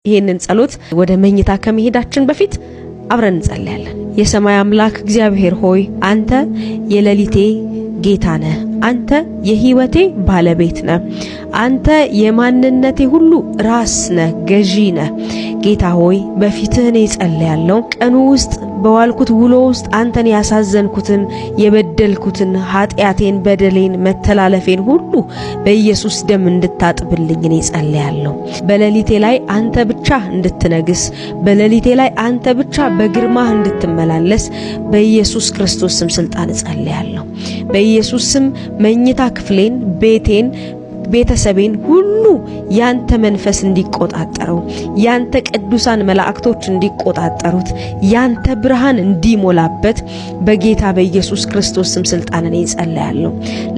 ይሄንን ጸሎት ወደ መኝታ ከመሄዳችን በፊት አብረን እንጸልያለን። የሰማይ አምላክ እግዚአብሔር ሆይ አንተ የሌሊቴ ጌታ ነህ። አንተ የህይወቴ ባለቤት ነህ። አንተ የማንነቴ ሁሉ ራስ ነህ፣ ገዢ ነህ። ጌታ ሆይ በፊትህ እኔ ጸልያለሁ። ቀኑ ውስጥ በዋልኩት ውሎ ውስጥ አንተን ያሳዘንኩትን የበደልኩትን ኃጢአቴን፣ በደሌን፣ መተላለፌን ሁሉ በኢየሱስ ደም እንድታጥብልኝ እኔ ጸልያለሁ። በሌሊቴ ላይ አንተ ብቻ እንድትነግስ፣ በሌሊቴ ላይ አንተ ብቻ በግርማህ እንድትመላለስ በኢየሱስ ክርስቶስ ስም ስልጣን ጸልያለሁ። በኢየሱስ ስም መኝታ ክፍሌን፣ ቤቴን፣ ቤተሰቤን ሁሉ ያንተ መንፈስ እንዲቆጣጠረው፣ ያንተ ቅዱሳን መላእክቶች እንዲቆጣጠሩት፣ ያንተ ብርሃን እንዲሞላበት በጌታ በኢየሱስ ክርስቶስ ስም ስልጣን እኔ ጸልያለሁ።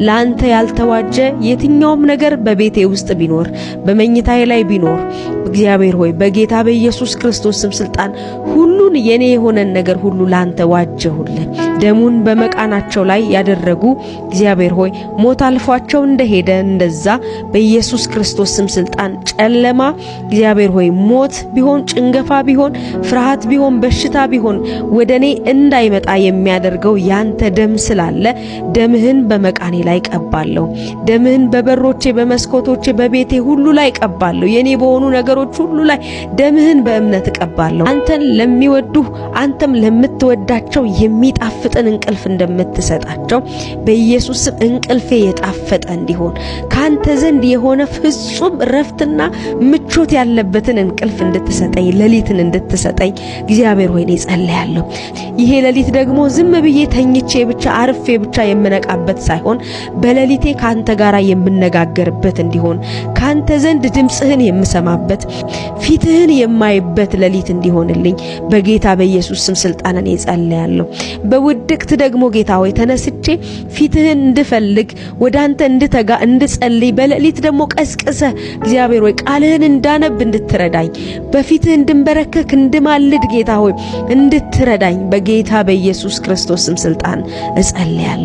ላንተ ያልተዋጀ የትኛውም ነገር በቤቴ ውስጥ ቢኖር፣ በመኝታዬ ላይ ቢኖር እግዚአብሔር ሆይ በጌታ በኢየሱስ ክርስቶስ ስም ስልጣን ሁሉን የኔ የሆነን ነገር ሁሉ ላንተ ዋጀሁልህ። ደሙን በመቃናቸው ላይ ያደረጉ እግዚአብሔር ሆይ ሞት አልፏቸው እንደሄደ እንደዛ በኢየሱስ ክርስቶስ ስም ስልጣን ጨለማ እግዚአብሔር ሆይ ሞት ቢሆን፣ ጭንገፋ ቢሆን፣ ፍርሃት ቢሆን፣ በሽታ ቢሆን ወደኔ እንዳይመጣ የሚያደርገው ያንተ ደም ስላለ ደምህን በመቃኔ ላይ ቀባለሁ። ደምህን በበሮቼ፣ በመስኮቶቼ፣ በቤቴ ሁሉ ላይ ቀባለሁ። የኔ በሆኑ ነገሮች ሁሉ ላይ ደምህን በእምነት ቀባለሁ። አንተን ለሚወዱህ አንተም ለምትወዳቸው የሚጣፍጥን እንቅልፍ እንደምትሰጣቸው በኢየሱስ ስም እንቅልፌ የጣፈጠ እንዲሆን ካንተ ዘንድ የሆነ ፍጹም ረፍትና ምቾት ያለበትን እንቅልፍ እንድትሰጠኝ፣ ሌሊትን እንድትሰጠኝ እግዚአብሔር ሆይ እኔ ጸልያለሁ። ይሄ ሌሊት ደግሞ ዝም ብዬ ተኝቼ ብቻ አርፌ ብቻ የምነቃበት ሳይሆን በሌሊቴ ካንተ ጋር የምነጋገርበት እንዲሆን፣ ካንተ ዘንድ ድምጽህን የምሰማበት፣ ፊትህን የማይበት ሌሊት እንዲሆንልኝ በጌታ በኢየሱስ ስም ስልጣን እኔ ጸልያለሁ። በውድቅት ደግሞ ጌታ ሆይ ተነስቼ ፊትህን እንድፈልግ ወደ አንተ እንድተጋ እንድጸልይ በሌሊት ደግሞ ቀስቅሰ እግዚአብሔር ሆይ ቃልህን እንዳነብ እንድትረዳኝ በፊትህ እንድንበረከክ እንድማልድ ጌታ ሆይ እንድትረዳኝ በጌታ በኢየሱስ ክርስቶስ ስም ስልጣን እጸልያለሁ።